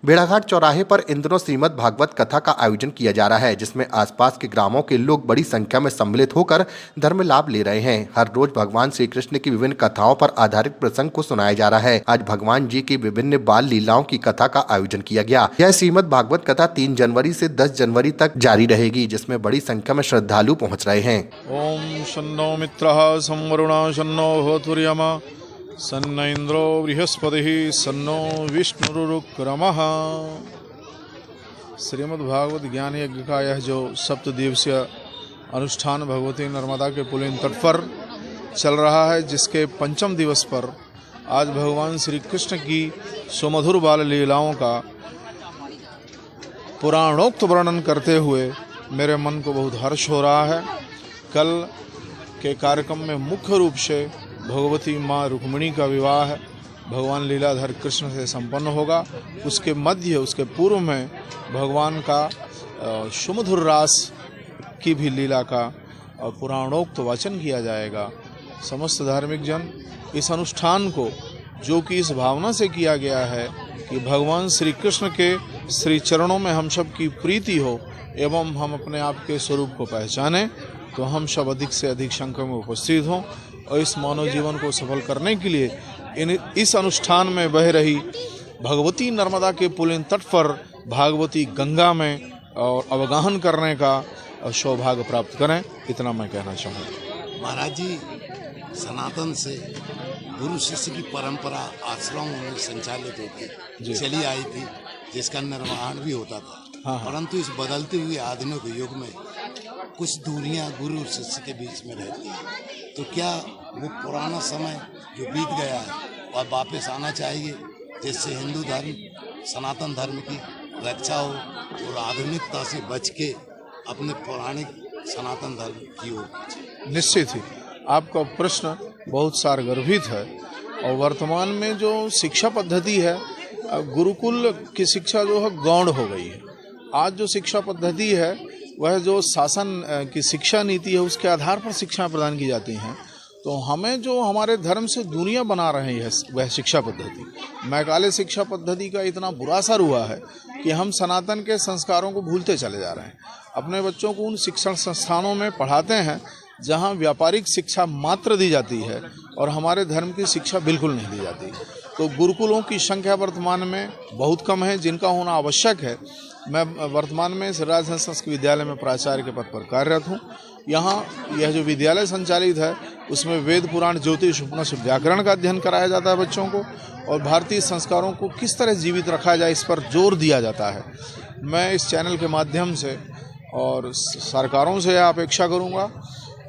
भेड़ाघाट चौराहे पर इन दिनों श्रीमद् भागवत कथा का आयोजन किया जा रहा है, जिसमें आसपास के ग्रामों के लोग बड़ी संख्या में सम्मिलित होकर धर्म लाभ ले रहे हैं। हर रोज भगवान श्री कृष्ण की विभिन्न कथाओं पर आधारित प्रसंग को सुनाया जा रहा है। आज भगवान जी की विभिन्न बाल लीलाओं की कथा का आयोजन किया गया। यह श्रीमद् भागवत कथा 3 जनवरी से 10 जनवरी तक जारी रहेगी, जिसमें बड़ी संख्या में श्रद्धालु पहुँच रहे हैं। ओम शन्नो मित्रः संवरुणः शन्नो होतुर्यमा सन्न इंद्रो बृहस्पतिः सन्नो विष्णुरुक्रमः। श्रीमद्भागवत ज्ञान यज्ञ का यह जो 7 दिवसीय अनुष्ठान भगवती नर्मदा के पुलिन तट पर चल रहा है, जिसके 5वें दिवस पर आज भगवान श्री कृष्ण की सुमधुर बाल लीलाओं का पुराणोक्त वर्णन करते हुए मेरे मन को बहुत हर्ष हो रहा है। कल के कार्यक्रम में मुख्य रूप से भगवती माँ रुक्मिणी का विवाह भगवान लीलाधर कृष्ण से संपन्न होगा। उसके मध्य, उसके पूर्व में भगवान का सुमधुर रास की भी लीला का पुराणोक्त वाचन किया जाएगा। समस्त धार्मिक जन इस अनुष्ठान को, जो कि इस भावना से किया गया है कि भगवान श्री कृष्ण के श्री चरणों में हम सब की प्रीति हो एवं हम अपने आप के स्वरूप को पहचानें, तो हम सब अधिक से अधिक संख्या में उपस्थित हों और इस मानव जीवन को सफल करने के लिए इस अनुष्ठान में बह रही भगवती नर्मदा के पुलिन तट पर भागवती गंगा में और अवगाहन करने का सौभाग्य प्राप्त करें, इतना मैं कहना चाहूँगा। महाराज जी, सनातन से गुरु शिष्य की परंपरा आश्रमों में संचालित होती चली आई थी, जिसका निर्वहन भी होता था। परंतु इस बदलते हुए आधुनिक युग में कुछ दूरियां गुरु शिष्य के बीच में रहती हैं, तो क्या वो पुराना समय जो बीत गया है वह वापस आना चाहिए, जिससे हिंदू धर्म, सनातन धर्म की रक्षा हो और आधुनिकता से बच के अपने पौराणिक सनातन धर्म की ओर? निश्चित ही आपका प्रश्न बहुत सारगर्भित है। और वर्तमान में जो शिक्षा पद्धति है, गुरुकुल की शिक्षा जो है गौण हो गई है। आज जो शिक्षा पद्धति है वह जो शासन की शिक्षा नीति है, उसके आधार पर शिक्षा प्रदान की जाती हैं। तो हमें जो हमारे धर्म से दूरियां बना रही है वह शिक्षा पद्धति, मैकाले शिक्षा पद्धति का इतना बुरा असर हुआ है कि हम सनातन के संस्कारों को भूलते चले जा रहे हैं। अपने बच्चों को उन शिक्षण संस्थानों में पढ़ाते हैं जहां व्यापारिक शिक्षा मात्र दी जाती है और हमारे धर्म की शिक्षा बिल्कुल नहीं दी जाती। तो गुरुकुलों की संख्या वर्तमान में बहुत कम है, जिनका होना आवश्यक है। मैं वर्तमान में राजधानी संस्कृत विद्यालय में प्राचार्य के पद पर कार्यरत हूँ। यहाँ यह जो विद्यालय संचालित है उसमें वेद, पुराण, ज्योतिष, उपनिषद, व्याकरण का अध्ययन कराया जाता है बच्चों को, और भारतीय संस्कारों को किस तरह जीवित रखा जाए इस पर जोर दिया जाता है। मैं इस चैनल के माध्यम से और सरकारों से यह अपेक्षा करूँगा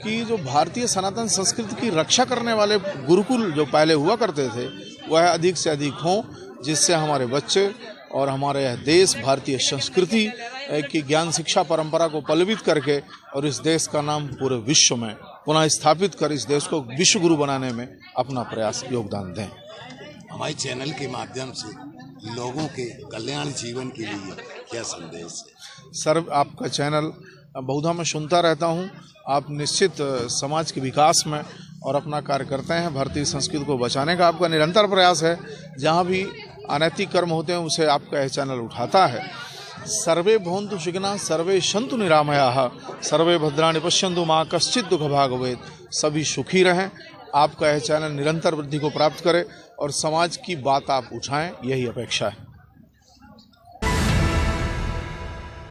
कि जो भारतीय सनातन संस्कृति की रक्षा करने वाले गुरुकुल जो पहले हुआ करते थे वह अधिक से अधिक हों, जिससे हमारे बच्चे और हमारे यह देश भारतीय संस्कृति की ज्ञान शिक्षा परंपरा को पल्लवित करके और इस देश का नाम पूरे विश्व में पुनः स्थापित कर इस देश को विश्व गुरु बनाने में अपना प्रयास योगदान दें। हमारे चैनल के माध्यम से लोगों के कल्याण जीवन के लिए क्या संदेश है? सर, आपका चैनल बहुधा मैं सुनता रहता हूँ। आप निश्चित समाज के विकास में और अपना कार्य करते हैं। भारतीय संस्कृति को बचाने का आपका निरंतर प्रयास है। जहाँ भी अनैतिक कर्म होते हैं उसे आपका यह चैनल उठाता है। सर्वे भवन्तु सुखिनः, सर्वे सन्तु निरामयाः, सर्वे भद्राणि पश्यन्तु मा कश्चित् दुःख भाग् भवेत्। सभी सुखी रहें। आपका यह चैनल निरंतर वृद्धि को प्राप्त करे और समाज की बात आप उठाएं, यही अपेक्षा है।